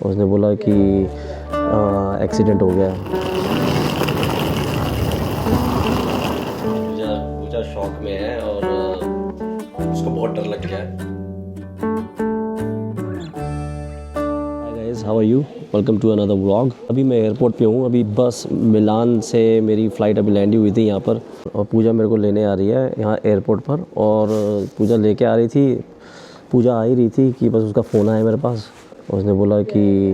उसने बोला कि एक्सीडेंट हो गया। पूजा शॉक में है और उसको बहुत डर लग गया है। Hi guys, how are you? Welcome to another vlog. अभी मैं एयरपोर्ट पे हूँ। अभी बस मिलान से मेरी फ़्लाइट अभी लैंड हुई थी यहाँ पर, और पूजा मेरे को लेने आ रही है यहाँ एयरपोर्ट पर। और पूजा लेके आ रही थी, पूजा आ ही रही थी कि बस उसका फ़ोन आया मेरे पास। उसने बोला कि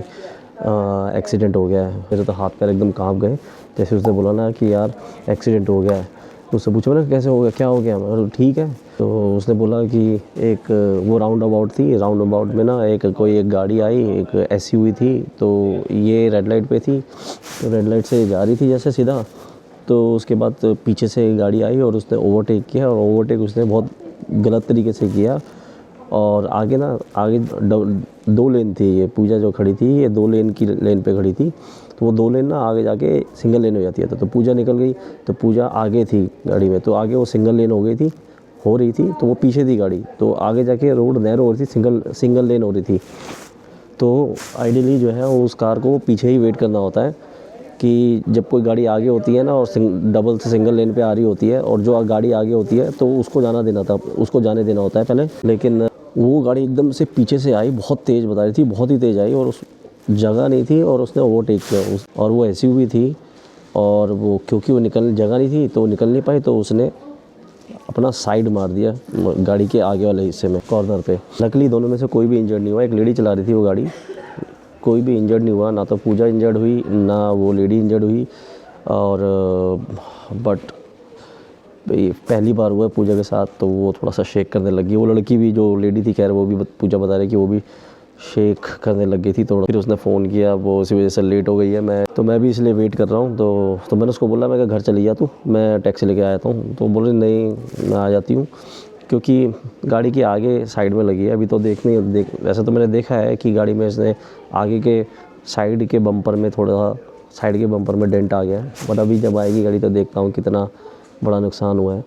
एक्सीडेंट हो गया है। मेरे तो हाथ पैर एकदम काँप गए जैसे उसने बोला ना कि यार एक्सीडेंट हो गया है। तो उससे पूछा मैंने कैसे हो गया, क्या हो गया? मैं ठीक है। तो उसने बोला कि एक वो राउंड अबाउट थी, राउंड अबाउट में ना एक गाड़ी आई, एक एसयूवी थी। तो ये रेड लाइट पे थी, तो रेड लाइट से जा रही थी जैसे सीधा। तो उसके बाद पीछे से गाड़ी आई और उसने ओवरटेक किया, और ओवरटेक उसने बहुत गलत तरीके से किया। और आगे दो लेन थी, ये पूजा जो खड़ी थी ये 2 लेन की लेन पे खड़ी थी। तो वो 2 लेन ना आगे जाके सिंगल लेन हो जाती है। तो पूजा निकल गई, तो पूजा आगे थी गाड़ी में, तो आगे वो सिंगल लेन हो रही थी, तो वो पीछे थी गाड़ी। तो आगे जाके रोड नैरो हो रही थी, सिंगल लेन हो रही थी। तो आइडियली जो है उस कार को पीछे ही वेट करना होता है कि जब कोई गाड़ी आगे होती है ना और डबल से सिंगल लेन पे आ रही होती है, और जो गाड़ी आगे होती है तो उसको जाने देना होता है पहले। लेकिन वो गाड़ी एकदम से पीछे से आई, बहुत तेज़ बता रही थी, बहुत ही तेज़ आई, और उस जगह नहीं थी और उसने ओवरटेक किया और वो एसयूवी थी। और वो क्योंकि वो जगह नहीं थी तो निकल नहीं पाई, तो उसने अपना साइड मार दिया गाड़ी के आगे वाले हिस्से में, कॉर्नर पे। लकीली दोनों में से कोई भी इंजर्ड नहीं हुआ। एक लेडी चला रही थी वो गाड़ी, कोई भी इंजर्ड नहीं हुआ, ना तो पूजा इंजर्ड हुई ना वो लेडी इंजर्ड हुई। और बट पहली बार हुआ है पूजा के साथ, तो वो थोड़ा सा शेक करने लगी। वो लड़की भी, जो लेडी थी, खैर वो भी पूजा बता रही कि वो भी शेक करने लग गई थी थोड़ा। फिर उसने फ़ोन किया, वो इसी वजह से लेट हो गई है। मैं भी इसलिए वेट कर रहा हूँ। तो मैंने उसको बोला, मैं घर चली जा तू, मैं टैक्सी लेके आया हूँ। तो बोल रही नहीं, मैं आ जाती हूँ, क्योंकि गाड़ी की आगे साइड में लगी है। अभी तो वैसे तो मैंने देखा है कि गाड़ी में इसने आगे के साइड के बम्पर में साइड के बम्पर में डेंट आ गया है। बट अभी जब आएगी गाड़ी तो देखता हूँ कितना बड़ा नुकसान हुआ है।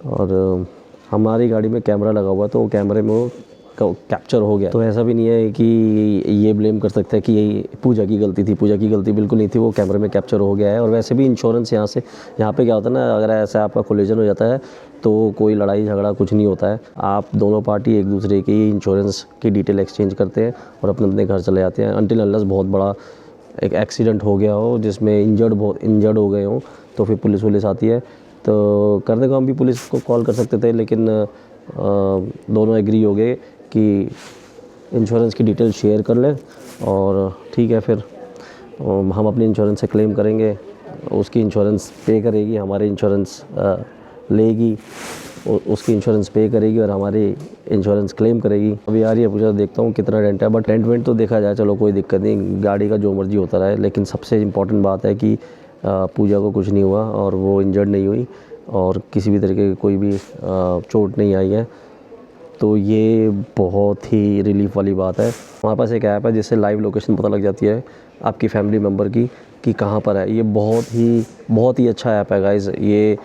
और हमारी गाड़ी में कैमरा लगा हुआ है, तो वो कैमरे में वो कैप्चर हो गया। तो ऐसा भी नहीं है कि ये ब्लेम कर सकता है कि ये पूजा की गलती थी। पूजा की गलती बिल्कुल नहीं थी, वो कैमरे में कैप्चर हो गया है। और वैसे भी इंश्योरेंस यहाँ पे क्या होता है ना, अगर ऐसा आपका कोलिजन हो जाता है तो कोई लड़ाई झगड़ा कुछ नहीं होता है। आप दोनों पार्टी एक दूसरे की इंश्योरेंस की डिटेल एक्सचेंज करते हैं और अपने अपने घर चले जाते हैं, अनटिल अनलेस बहुत बड़ा एक एक्सीडेंट हो गया हो जिसमें इंजर्ड हो गए हों, तो फिर पुलिस आती है। तो करने को हम भी पुलिस को कॉल कर सकते थे, लेकिन दोनों एग्री हो गए कि इंश्योरेंस की डिटेल शेयर कर लें, और ठीक है फिर हम अपनी इंश्योरेंस से क्लेम करेंगे, उसकी इंश्योरेंस पे करेगी, हमारी इंश्योरेंस लेगी, उसकी इंश्योरेंस पे करेगी और हमारी इंश्योरेंस क्लेम करेगी। अभी आ रही है पूछा, देखता हूँ कितना डेंट है। बट डेंट वेंट तो देखा जाए, चलो कोई दिक्कत नहीं, गाड़ी का जो मर्जी होता रहे। लेकिन सबसे इम्पॉर्टेंट बात है कि पूजा को कुछ नहीं हुआ और वो इंजर्ड नहीं हुई, और किसी भी तरीके की कोई भी चोट नहीं आई है। तो ये बहुत ही रिलीफ वाली बात है। हमारे पास एक ऐप है जिससे लाइव लोकेशन पता लग जाती है आपकी फैमिली मेम्बर की कि कहाँ पर है। ये बहुत ही अच्छा ऐप है गाइज़। ये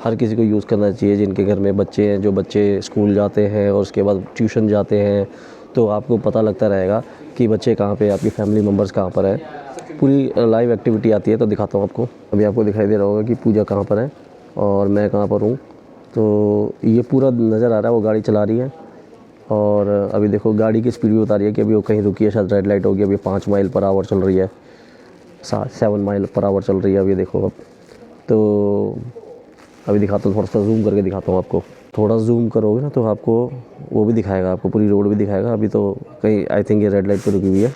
हर किसी को यूज़ करना चाहिए जिनके घर में बच्चे हैं, जो बच्चे स्कूल जाते हैं और उसके बाद ट्यूशन जाते हैं। तो आपको पता लगता रहेगा कि बच्चे कहाँ पे, आपकी फैमिली मेम्बर्स कहाँ पर है। पूरी लाइव एक्टिविटी आती है। तो दिखाता हूँ आपको। अभी आपको दिखाई दे रहा होगा कि पूजा कहाँ पर है और मैं कहाँ पर हूँ। तो ये पूरा नज़र आ रहा है, वो गाड़ी चला रही है। और अभी देखो गाड़ी की स्पीड भी बता रही है कि अभी वो कहीं रुकी है, शायद रेड लाइट होगी। अभी 5 माइल पर आवर चल रही है, 7 माइल पर आवर चल रही है अभी देखो। अब तो अभी दिखाता हूँ, थोड़ा सा जूम करके दिखाता हूँ आपको। थोड़ा जूम करोगे ना तो आपको वो भी दिखाएगा, आपको पूरी रोड भी दिखाएगा। अभी तो कहीं आई थिंक ये रेड लाइट पर रुकी हुई है।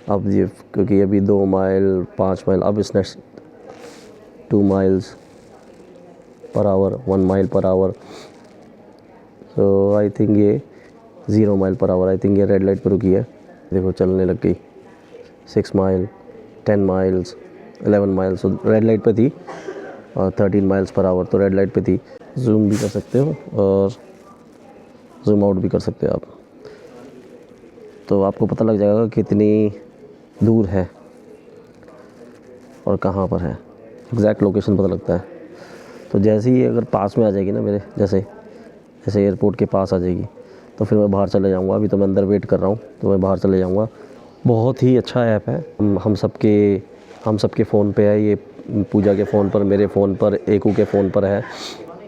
अब ये क्योंकि अभी 2 माइल 5 माइल, अब इसने 2 miles per hour, 1 mile per hour. तो आई थिंक ये 0 mile per hour, I think ये रेड लाइट पर रुकी है। देखो चलने लग गई। 6 माइल, 10 माइल्स, 11 माइल्स। तो रेड लाइट पे थी, और 13 माइल्स पर आवर तो रेड लाइट पे थी। जूम भी कर सकते हो और जूम आउट भी कर सकते हो आप, तो आपको पता लग जाएगा कितनी दूर है और कहाँ पर है। एग्जैक्ट लोकेशन पता लगता है। तो जैसे ही अगर पास में आ जाएगी ना मेरे, जैसे एयरपोर्ट के पास आ जाएगी, तो फिर मैं बाहर चले जाऊँगा। अभी तो मैं अंदर वेट कर रहा हूँ, तो मैं बाहर चले जाऊँगा। बहुत ही अच्छा ऐप है, हम सबके फ़ोन पे है ये, पूजा के फ़ोन पर, मेरे फ़ोन पर, एकू के फ़ोन पर है,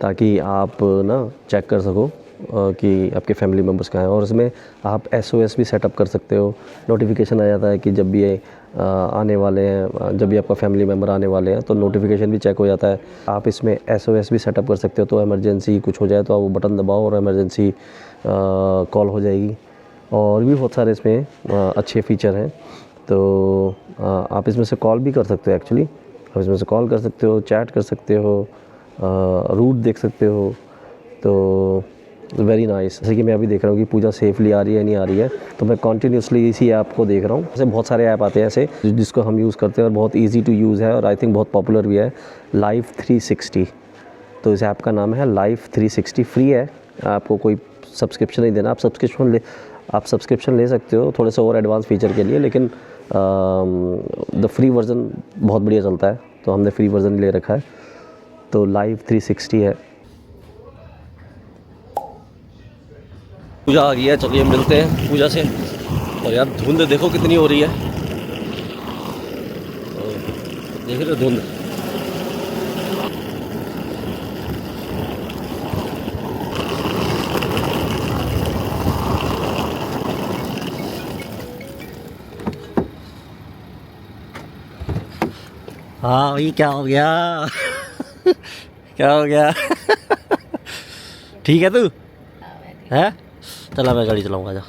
ताकि आप ना चेक कर सको कि आपके फैमिली मेम्बर्स कहाँ हैं। और इसमें आप SOS भी सेटअप कर सकते हो। नोटिफिकेशन आ जाता है कि जब भी ये आने वाले हैं, जब भी आपका फैमिली मेम्बर आने वाले हैं, तो नोटिफिकेशन भी चेक हो जाता है। आप इसमें SOS भी सेटअप कर सकते हो, तो इमरजेंसी कुछ हो जाए तो आप वो बटन दबाओ और इमरजेंसी कॉल हो जाएगी। और भी बहुत सारे इसमें अच्छे फ़ीचर हैं। तो आप इसमें से कॉल भी कर सकते हो। एक्चुअली आप इसमें से कॉल कर सकते हो, चैट कर सकते हो, रूट देख सकते हो। तो वेरी नाइस। जैसे कि मैं अभी देख रहा हूँ कि पूजा सेफली आ रही है नहीं आ रही है, तो मैं कॉन्टीन्यूसली इसी ऐप को देख रहा हूँ। ऐसे बहुत सारे ऐप आते हैं ऐसे जिसको हम यूज़ करते हैं और बहुत ईजी टू यूज़ है, और आई थिंक बहुत पॉपुलर भी है, लाइफ 360। तो इस ऐप का नाम है लाइफ 360। फ्री है, आपको कोई सब्सक्रिप्शन नहीं देना। आप सब्सक्रिप्शन ले सकते हो थोड़े से और एडवांस फीचर के लिए, लेकिन द फ्री वर्ज़न बहुत बढ़िया चलता है, तो हमने फ्री वर्ज़न ले रखा है। तो लाइफ 360 है। पूजा आ गई है, चलिए मिलते हैं पूजा से। और यार धुंध देखो कितनी हो रही है, देख रहे हो धुंध। हाँ भाई, क्या हो गया? क्या हो गया? ठीक है तू है? चला मैं गाड़ी चलाऊंगा। जा,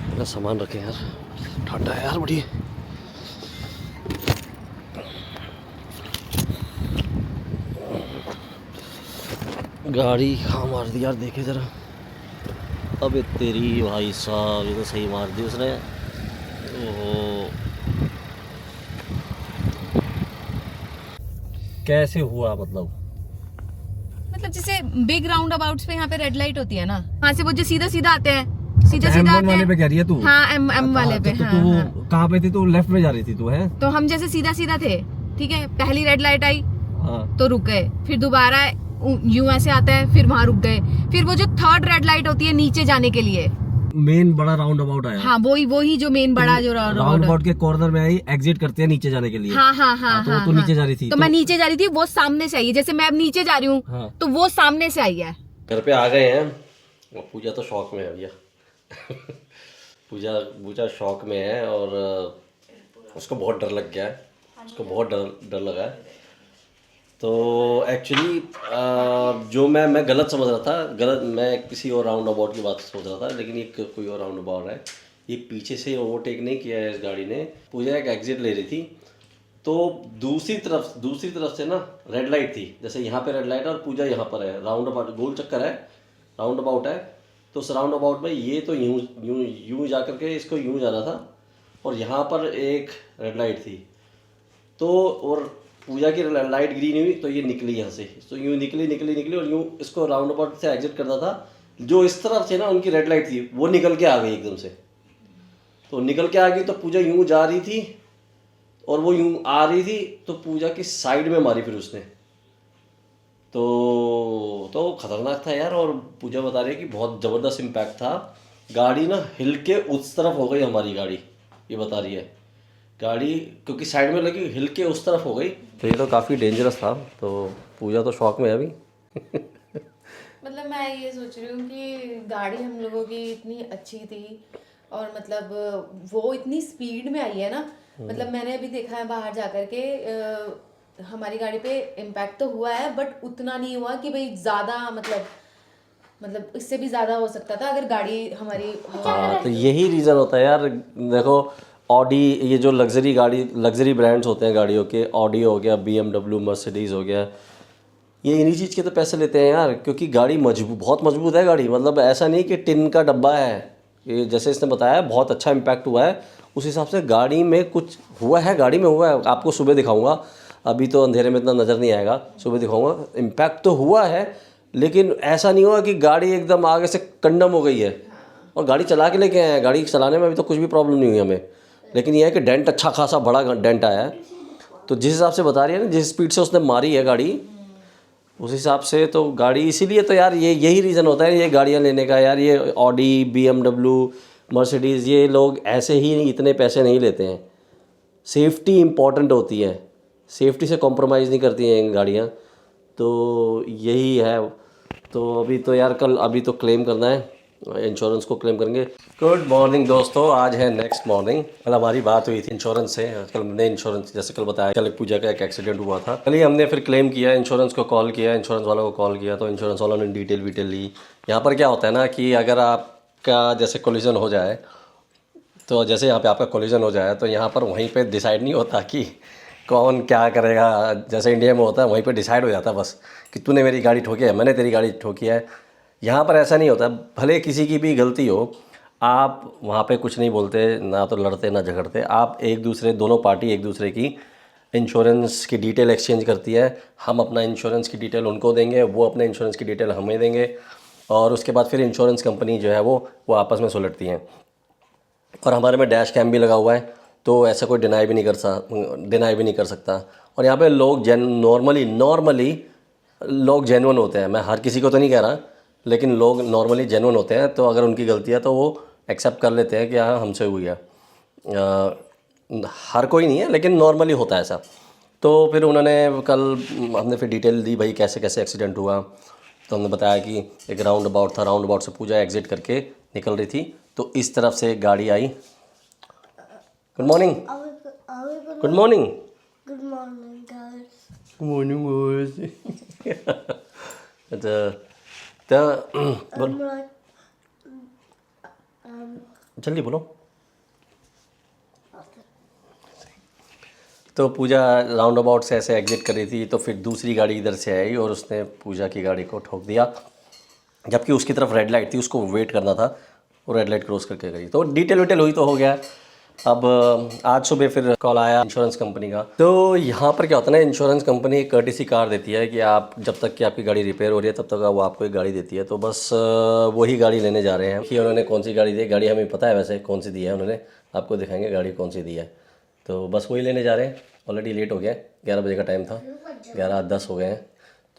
मेरा सामान रखे यार, ठंडा है यार बड़ी। गाड़ी कहाँ मार दी यार, देखे जरा। अबे तेरी भाई साहब, ये तो सही मार दी उसने। ओहो, कैसे हुआ? मतलब जैसे बिग राउंड अबाउट्स पे यहाँ पे रेड लाइट होती है ना, वहाँ से वो जो सीधा सीधा आते हैं, सीधा सीधा आते वाले पे कह रही है तू? हाँ, M वाले पे। तो हाँ, तू हाँ। कहाँ पे थी? तू लेफ्ट में जा रही थी तू? है तो हम जैसे सीधा सीधा थे, ठीक है, पहली रेड लाइट आई हाँ। तो रुक गए, फिर दोबारा यूं ऐसे आता है, फिर वहां रुक गए, फिर वो जो थर्ड रेड लाइट होती है नीचे जाने के लिए, मेन बड़ा राउंड अबाउट आया। हाँ वही जो मेन बड़ा जो राउंड अबाउट के कॉर्नर में आई, एग्जिट करते हैं नीचे जाने के लिए। हाँ हाँ हाँ तो हाँ, तू नीचे जा रही थी? तो मैं नीचे जा रही थी, वो सामने से आई है। जैसे मैं अब नीचे जा रही हूँ हाँ। तो वो सामने से आई है। घर पे आ गए हैं और पूजा तो शौक में है भैया। पूजा शौक में है, और उसको बहुत डर लग गया है, उसको बहुत डर लगा है। तो एक्चुअली जो मैं गलत समझ रहा था, मैं किसी और राउंड अबाउट की बात सोच रहा था, लेकिन ये कोई और राउंड अबाउट है। ये पीछे से ओवरटेक नहीं किया है इस गाड़ी ने। पूजा एक एग्जिट ले रही थी, तो दूसरी तरफ से ना रेड लाइट थी। जैसे यहाँ पे रेड लाइट है और पूजा यहाँ पर है, राउंड अबाउट गोल चक्कर है, राउंड अबाउट है। तो उस राउंड अबाउट में ये तो यूं जा करके इसको यूं जाना था, और यहाँ पर एक रेड लाइट थी। तो और पूजा की लाइट ग्रीन हुई तो ये निकली यहाँ से, तो यूँ निकली और यूँ इसको राउंड अबाउट से एग्जिट करता था। जो इस तरफ से ना उनकी रेड लाइट थी, वो निकल के आ गई एकदम से। तो निकल के आ गई तो पूजा यूँ जा रही थी और वो यूँ आ रही थी, तो पूजा की साइड में मारी फिर उसने। तो खतरनाक था यार। और पूजा बता रही है कि बहुत ज़बरदस्त इम्पैक्ट था। गाड़ी ना हिल के उस तरफ हो गई हमारी गाड़ी, ये बता रही है। गाड़ी क्योंकि साइड में लगी, हिल के उस तरफ हो गई। तो ये तो काफ़ी डेंजरस था। तो पूजा तो शौक में है अभी। मतलब मैं ये सोच रही हूँ कि गाड़ी हम लोगों की इतनी अच्छी थी, और मतलब वो इतनी स्पीड में आई है ना। मतलब मैंने अभी देखा है बाहर जाकर के, हमारी गाड़ी पे इम्पैक्ट तो हुआ है, बट उतना नहीं हुआ कि भाई ज़्यादा, मतलब इससे भी ज़्यादा हो सकता था अगर गाड़ी हमारी। हाँ, तो यही रीज़न होता है यार। देखो ऑडी, ये जो लग्जरी ब्रांड्स होते हैं गाड़ियों के, ऑडी हो गया, BMW, मर्सिडीज़ हो गया, ये इन्हीं चीज़ के तो पैसे लेते हैं यार। क्योंकि गाड़ी बहुत मजबूत है गाड़ी। मतलब ऐसा नहीं कि टिन का डब्बा है। ये जैसे इसने बताया बहुत अच्छा इम्पैक्ट हुआ है, उस हिसाब से गाड़ी में कुछ हुआ है, गाड़ी में हुआ है। आपको सुबह दिखाऊंगा, अभी तो अंधेरे में इतना नज़र नहीं आएगा, सुबह दिखाऊंगा। इम्पैक्ट तो हुआ है, लेकिन ऐसा नहीं हुआ कि गाड़ी एकदम आगे से कंडम हो गई है। और गाड़ी चला के लेके आए हैं, गाड़ी चलाने में अभी तो कुछ भी प्रॉब्लम नहीं हुई हमें। लेकिन यह है कि डेंट अच्छा खासा बड़ा डेंट आया है। तो जिस हिसाब से बता रही है ना, जिस स्पीड से उसने मारी है गाड़ी, उस हिसाब से तो गाड़ी, इसीलिए तो यार ये यही रीज़न होता है ये गाड़ियाँ लेने का यार। ये ऑडी, BMW, मर्सिडीज़, ये लोग ऐसे ही इतने पैसे नहीं लेते हैं। सेफ्टी इम्पॉर्टेंट होती है, सेफ्टी से कॉम्प्रोमाइज़ नहीं करती हैं इन गाड़ियाँ, तो यही है। तो अभी तो यार अभी तो क्लेम करना है, इंश्योरेंस को क्लेम करेंगे। गुड मॉर्निंग दोस्तों, आज है नेक्स्ट मॉर्निंग। कल हमारी बात हुई थी इंश्योरेंस से। कल हमने इंश्योरेंस, जैसे कल बताया, कल पूजा का एक एक्सीडेंट हुआ था। कल ही हमने फिर क्लेम किया, इंश्योरेंस को कॉल किया, इंश्योरेंस वालों को कॉल किया, तो इंश्योरेंस वालों ने डिटेल ली। यहाँ पर क्या होता है ना कि अगर आपका जैसे कोलिजन हो जाए, तो जैसे यहाँ पे आपका कोलिजन हो जाए तो यहाँ पर वहीं पे डिसाइड नहीं होता कि कौन क्या करेगा। जैसे इंडिया में होता है वहीं पे डिसाइड हो जाता है बस कि तूने मेरी गाड़ी ठोकी है, मैंने तेरी गाड़ी ठोकी है। यहाँ पर ऐसा नहीं होता, भले किसी की भी गलती हो, आप वहाँ पे कुछ नहीं बोलते, ना तो लड़ते ना झगड़ते। आप एक दूसरे, दोनों पार्टी एक दूसरे की इंश्योरेंस की डिटेल एक्सचेंज करती है। हम अपना इंश्योरेंस की डिटेल उनको देंगे, वो अपने इंश्योरेंस की डिटेल हमें देंगे, और उसके बाद फिर इंश्योरेंस कंपनी जो है वो आपस में सुलझती हैं। और हमारे में डैश कैम भी लगा हुआ है, तो ऐसा कोई डिनाई भी नहीं कर सकता। और यहाँ पे लोग नॉर्मली लोग जेन्युइन होते हैं। मैं हर किसी को तो नहीं कह रहा, लेकिन लोग नॉर्मली जेन्युइन होते हैं। तो अगर उनकी गलती है तो वो एक्सेप्ट कर लेते हैं कि हाँ हमसे हुई है। हर कोई नहीं है, लेकिन नॉर्मली होता है ऐसा। तो फिर उन्होंने कल, हमने फिर डिटेल दी भाई कैसे कैसे एक्सीडेंट हुआ। तो हमने बताया कि एक राउंड अबाउट था, राउंड अबाउट से पूजा एग्जिट करके निकल रही थी, तो इस तरफ से एक गाड़ी आई। Good morning. Good morning. Good morning, guys. Good morning. अच्छा, बोलो I'm like, जल्दी बोलो। तो पूजा राउंड अबाउट से ऐसे एग्जिट कर रही थी, तो फिर दूसरी गाड़ी इधर से आई और उसने पूजा की गाड़ी को ठोक दिया, जबकि उसकी तरफ रेड लाइट थी, उसको वेट करना था, वो रेड लाइट क्रॉस करके गई। तो डिटेल हुई तो हो गया। अब आज सुबह फिर कॉल आया इंश्योरेंस कंपनी का। तो यहाँ पर क्या होता है ना, इंश्योरेंस कंपनी एक कर्टेसी कार देती है कि आप जब तक कि आपकी गाड़ी रिपेयर हो रही है तब तक वो आपको एक गाड़ी देती है। तो बस वही गाड़ी लेने जा रहे हैं कि उन्होंने कौन सी गाड़ी दी। गाड़ी हमें पता है वैसे कौन सी दी है, उन्होंने आपको दिखाएंगे गाड़ी कौन सी दी है। तो बस वही लेने जा रहे हैं। ऑलरेडी लेट हो गया, 11 बजे का टाइम था, 11:10 हो गए हैं,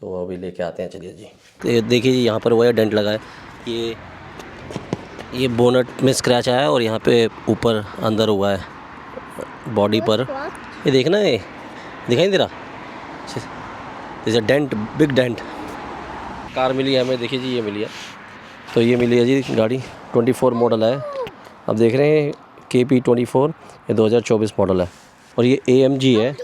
तो अभी लेके आते हैं। चलिए जी। तो देखिए जी, यहाँ पर वो डेंट लगा है, ये बोनट में स्क्रैच आया है, और यहाँ पे ऊपर अंदर हुआ है बॉडी पर। ये देखना, ये दिखाई नहीं दे रहा, जैसे डेंट, बिग डेंट। कार मिली है हमें, देखिए जी ये मिली है। तो ये मिली है जी गाड़ी, 24 मॉडल है। अब देख रहे हैं KP24, ये 2024 मॉडल है, और ये AMG है।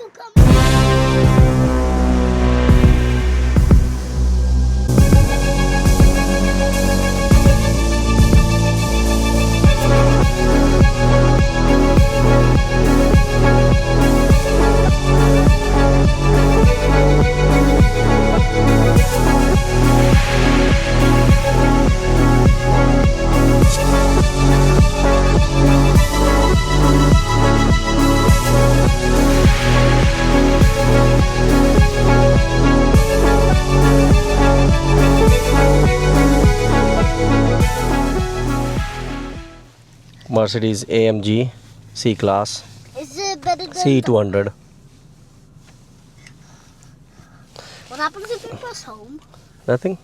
Mercedes AMG C-Class is it better than C200. what happens if we press home? Nothing.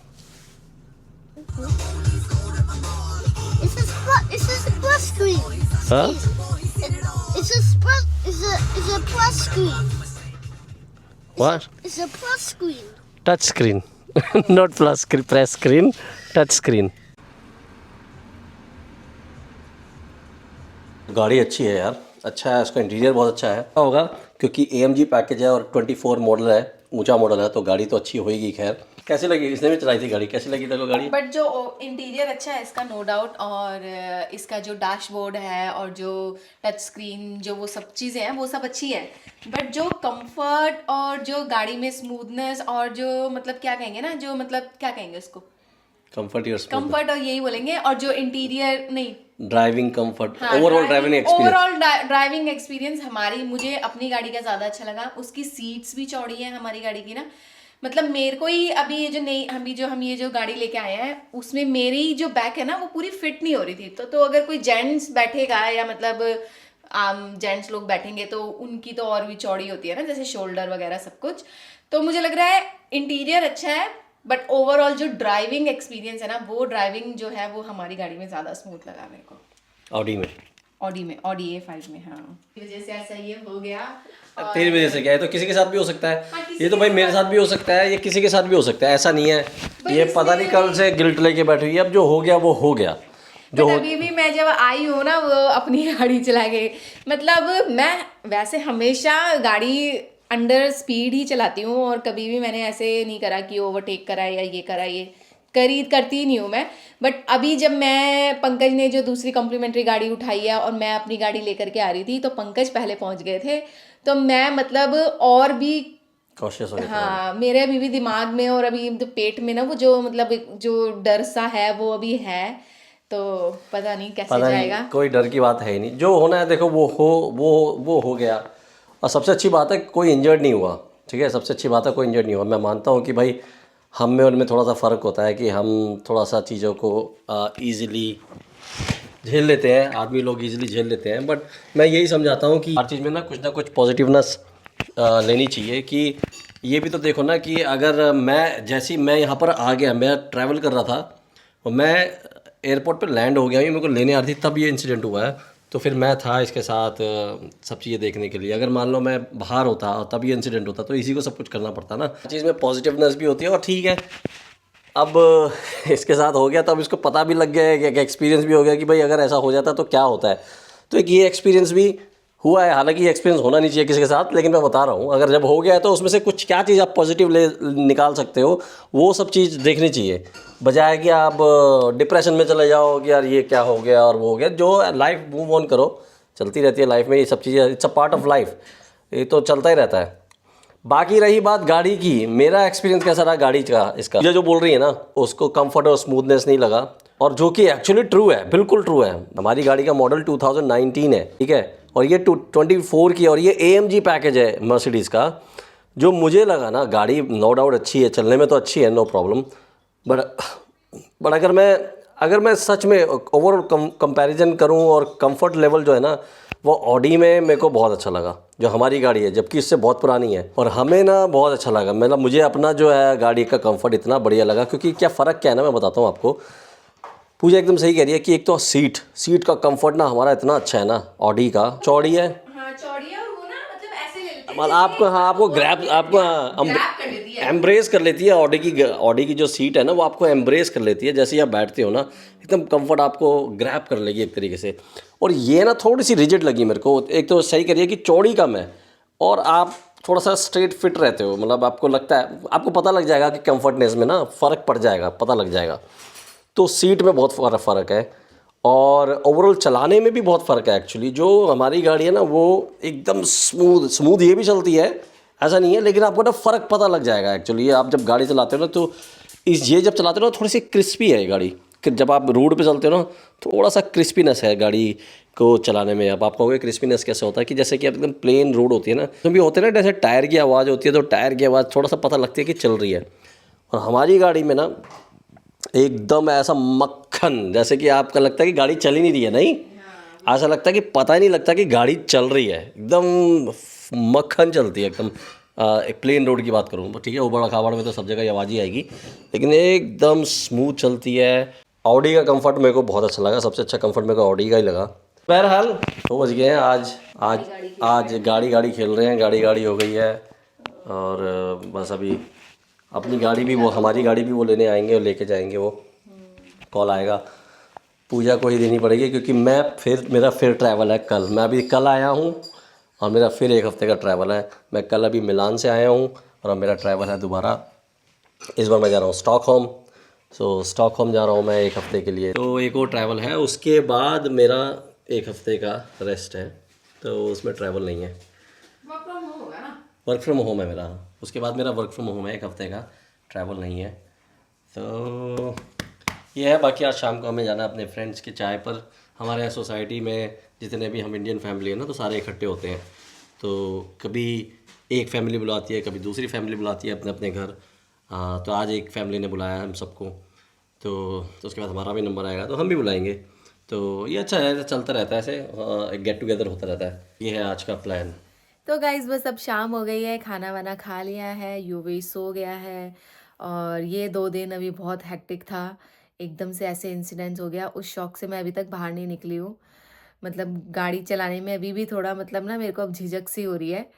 It's a plus screen. Huh? It's a plus screen. What? It's a plus screen. Touch screen. Not plus screen, press screen, touch screen. गाड़ी अच्छी है यार, अच्छा है, उसका interior बहुत अच्छा है। क्या होगा, क्योंकि AMG पैकेज है और 24 मॉडल है, ऊंचा मॉडल है, तो गाड़ी तो अच्छी होएगी। खैर, कैसी लगी? इसने भी चलाई थी गाड़ी, कैसी लगी तेरे को गाड़ी? बट जो इंटीरियर अच्छा है इसका, नो डाउट, और इसका जो डैशबोर्ड है और जो टच स्क्रीन, जो वो सब चीज़ें हैं वो सब अच्छी है। बट जो कंफर्ट और जो गाड़ी में स्मूथनेस और जो मतलब क्या कहेंगे ना, जो मतलब क्या कहेंगे उसको, कंफर्ट और यही बोलेंगे, और जो इंटीरियर नहीं, driving comfort, overall driving experience मुझे अपनी गाड़ी का ज़्यादा अच्छा लगा। उसकी सीट्स भी चौड़ी है हमारी गाड़ी की ना, मतलब मेरे को ही अभी ये जो नई हम ये जो गाड़ी लेके आए हैं उसमें मेरी जो बैक है ना वो पूरी फिट नहीं हो रही थी। तो अगर कोई जेंट्स बैठेगा या मतलब जेंट्स लोग बैठेंगे तो उनकी तो और भी चौड़ी होती है ना, जैसे शोल्डर वगैरह सब कुछ। तो मुझे लग रहा है इंटीरियर अच्छा है, बट ओवरऑल जो ड्राइविंग एक्सपीरियंस है ना, वो ड्राइविंग जो है वो हमारी गाड़ी में ज़्यादा स्मूथ लगा मेरे को। ऑडी में, ऑडी A5 में, हाँ, इस वजह से ऐसा ये हो गया। तेरी वजह से क्या है, तो किसी के साथ भी हो सकता है। हाँ, किसी ये तो के भाई साथ मेरे साथ भी हो सकता है, ये किसी के साथ भी हो सकता है, ऐसा नहीं है। ये पता नहीं कल से गिल्ट लेके बैठी हुई है, अब जो हो गया वो हो गया। जो बट अभी भी मैं जब आई हूँ ना, वो अपनी गाड़ी चला के, मतलब मैं वैसे हमेशा गाड़ी अंडर स्पीड ही चलाती हूँ, और कभी भी मैंने ऐसे नहीं करा कि ओवरटेक करा या ये करा, ये करती ही नहीं हूँ मैं। बट अभी जब मैं, पंकज ने जो दूसरी कॉम्प्लीमेंट्री गाड़ी उठाई है और मैं अपनी गाड़ी लेकर के आ रही थी, तो पंकज पहले पहुँच गए थे, तो मैं मतलब और भी कॉशियस हो गया। हाँ, मेरे अभी भी दिमाग में और अभी तो पेट में ना वो जो मतलब जो डर सा है वो अभी है, तो पता नहीं कैसे पता जाएगा। नहीं, कोई डर की बात है ही नहीं, जो होना है देखो वो हो गया। और सबसे अच्छी बात है कोई इंजर्ड नहीं हुआ, ठीक है, सबसे अच्छी बात है कोई इंजर्ड नहीं हुआ। मैं मानता हूँ कि भाई हम में और उनमें थोड़ा सा फ़र्क होता है कि हम थोड़ा सा चीज़ों को ईज़िली झेल लेते हैं, आदमी लोग ईज़िली झेल लेते हैं। बट मैं यही समझाता हूँ कि हर चीज़ में ना कुछ पॉजिटिवनेस लेनी चाहिए। कि ये भी तो देखो ना कि अगर मैं यहाँ पर आ गया, मैं ट्रैवल कर रहा था और मैं एयरपोर्ट पर लैंड हो गया, मेरे को लेने आ रही थी, तब ये इंसिडेंट हुआ है। तो फिर मैं था इसके साथ सब चीज़ें देखने के लिए। अगर मान लो मैं बाहर होता और तब ये इंसिडेंट होता, तो इसी को सब कुछ करना पड़ता ना। चीज़ में पॉजिटिवनेस भी होती है, और ठीक है अब इसके साथ हो गया, तो अब इसको पता भी लग गया है, कि एक्सपीरियंस भी हो गया कि भाई अगर ऐसा हो जाता तो क्या होता है। तो एक ये एक्सपीरियंस भी हुआ है, हालांकि ये एक्सपीरियंस होना नहीं चाहिए किसी के साथ, लेकिन मैं बता रहा हूँ अगर जब हो गया है तो उसमें से कुछ क्या चीज़ आप पॉजिटिव निकाल सकते हो, वो सब चीज़ देखनी चाहिए, बजाय कि आप डिप्रेशन में चले जाओ कि यार ये क्या हो गया और वो हो गया। जो लाइफ मूव ऑन करो, चलती रहती है लाइफ में ये सब चीज़ें, it's a part of life, ये तो चलता ही रहता है। बाकी रही बात गाड़ी की, मेरा एक्सपीरियंस कैसा रहा गाड़ी का, इसका जो बोल रही है ना, उसको कंफर्ट और स्मूथनेस नहीं लगा, और जो कि एक्चुअली ट्रू है, बिल्कुल ट्रू है। हमारी गाड़ी का मॉडल 2019 है, ठीक है, और ये 24 की, और ये AMG पैकेज है मर्सिडीज़ का। जो मुझे लगा ना, गाड़ी नो डाउट अच्छी है, चलने में तो अच्छी है, नो प्रॉब्लम। बट अगर मैं सच में ओवरऑल कंपैरिजन करूं और कंफर्ट लेवल जो है ना, वो ऑडी में मेरे को बहुत अच्छा लगा, जो हमारी गाड़ी है, जबकि इससे बहुत पुरानी है, और हमें ना बहुत अच्छा लगा। मतलब मुझे अपना जो है गाड़ी का कंफर्ट इतना बढ़िया लगा, क्योंकि क्या फ़र्क क्या है ना, मैं बताता हूँ आपको। पूजा एकदम सही कह रही है कि एक तो सीट का कंफर्ट ना हमारा इतना अच्छा है ना, ऑडी का चौड़ी है, हाँ, चौड़ी है, और वो ना मतलब ऐसे ले लेती है, मतलब आपको एम्ब्रेस कर लेती है। ऑडी की जो सीट है ना, वो आपको एम्ब्रेस कर लेती है, जैसे ही आप बैठते हो ना, एकदम कंफर्ट आपको ग्रैब कर लेगी एक तरीके से। और ये ना थोड़ी सी रिजिड लगी मेरे को। एक तो सही करिए कि चौड़ी कम है, और आप थोड़ा सा स्ट्रेट फिट रहते हो, मतलब आपको लगता है, आपको पता लग जाएगा कि कंफर्टनेस में ना फ़र्क पड़ जाएगा, पता लग जाएगा। तो सीट में बहुत फ़र्क है, और ओवरऑल चलाने में भी बहुत फ़र्क है। एक्चुअली जो हमारी गाड़ी है ना, वो एकदम स्मूथ ये भी चलती है, ऐसा नहीं है, लेकिन आपको ना फ़र्क पता लग जाएगा। एक्चुअली आप जब गाड़ी चलाते हो ना, तो ये जब चलाते हो ना, थोड़ी सी क्रिस्पी है गाड़ी। जब आप रोड पे चलते हो ना, थोड़ा सा क्रिस्पीनेस है गाड़ी को चलाने में। अब आप कहोगे क्रिस्पीनेस कैसे होता है, कि जैसे कि एकदम प्लेन रोड होती है ना, तो भी होते हैं ना, जैसे टायर की आवाज़ होती है, तो टायर की आवाज़ थोड़ा सा पता लगती है कि चल रही है। और हमारी गाड़ी में ना एकदम ऐसा मक्खन, जैसे कि आपका लगता है कि गाड़ी चल ही नहीं रही है, नहीं, ऐसा लगता है कि पता ही नहीं लगता कि गाड़ी चल रही है, एकदम मक्खन चलती है एकदम। एक प्लेन रोड की बात करूँ, ठीक है, उबड़ खाबड़ में तो सब जगह आवाज़ ही आएगी, लेकिन एकदम स्मूथ चलती है। ऑडी का कंफर्ट मेरे को बहुत अच्छा लगा, सबसे अच्छा कंफर्ट मेरे को ऑडी का ही लगा। बहरहाल 2 बज गए हैं, आज गाड़ी खेल रहे हैं, गाड़ी हो गई है, और बस अभी अपनी गाड़ी भी हमारी गाड़ी भी वो लेने आएंगे और लेके जाएंगे, वो कॉल आएगा, पूजा को ही देनी पड़ेगी, क्योंकि मेरा फिर ट्रैवल है कल। मैं अभी कल आया हूँ, और मेरा फिर 1 हफ़्ते का ट्रैवल है। मैं कल अभी मिलान से आया हूँ, और अब मेरा ट्रैवल है दोबारा। इस बार मैं जा रहा हूँ स्टॉकहोम। स्टॉकहोम जा रहा हूँ मैं 1 हफ़्ते के लिए, तो एक और ट्रैवल है, उसके बाद मेरा 1 हफ़्ते का रेस्ट है, तो उसमें ट्रैवल नहीं है, वर्क फ्रॉम होम है मेरा। उसके बाद मेरा वर्क फ्रॉम होम है, 1 हफ़्ते का, ट्रैवल नहीं है। तो ये है। बाकी आज शाम को हमें जाना है अपने फ्रेंड्स के चाय पर। हमारे यहाँ सोसाइटी में जितने भी हम इंडियन फैमिली है ना, तो सारे इकट्ठे होते हैं। तो कभी एक फैमिली बुलाती है, कभी दूसरी फैमिली बुलाती है अपने अपने घर। तो आज एक फैमिली ने बुलाया हम सबको, तो उसके बाद हमारा भी नंबर आएगा, तो हम भी बुलाएंगे। तो ये अच्छा है, चलता रहता है ऐसे, एक गेट टुगेदर होता रहता है। ये है आज का प्लान। तो गाइज बस अब शाम हो गई है, खाना वाना खा लिया है, यूवी सो गया है। और ये 2 दिन अभी बहुत हेक्टिक था, एकदम से ऐसे इंसिडेंट्स हो गया, उस शौक से मैं अभी तक बाहर नहीं निकली हूँ। मतलब गाड़ी चलाने में अभी भी थोड़ा मतलब ना मेरे को अब झिझक सी हो रही है,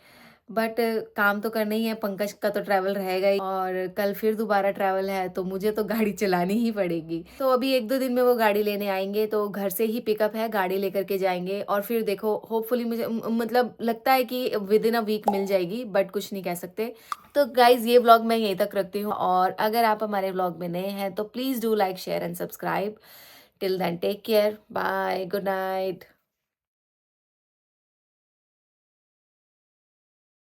बट काम तो करना ही है, पंकज का तो ट्रैवल रहेगा ही और कल फिर दोबारा ट्रैवल है तो मुझे तो गाड़ी चलानी ही पड़ेगी। तो अभी 1-2 दिन में वो गाड़ी लेने आएंगे, तो घर से ही पिकअप है, गाड़ी लेकर के जाएंगे और फिर देखो होपफुली मुझे मतलब लगता है कि विद इन अ वीक मिल जाएगी, बट कुछ नहीं कह सकते। तो गाइज ये व्लॉग मैं यहीं तक रखती हूँ और अगर आप हमारे व्लॉग में नए हैं तो please do like share and subscribe. Till then take care, bye, good night.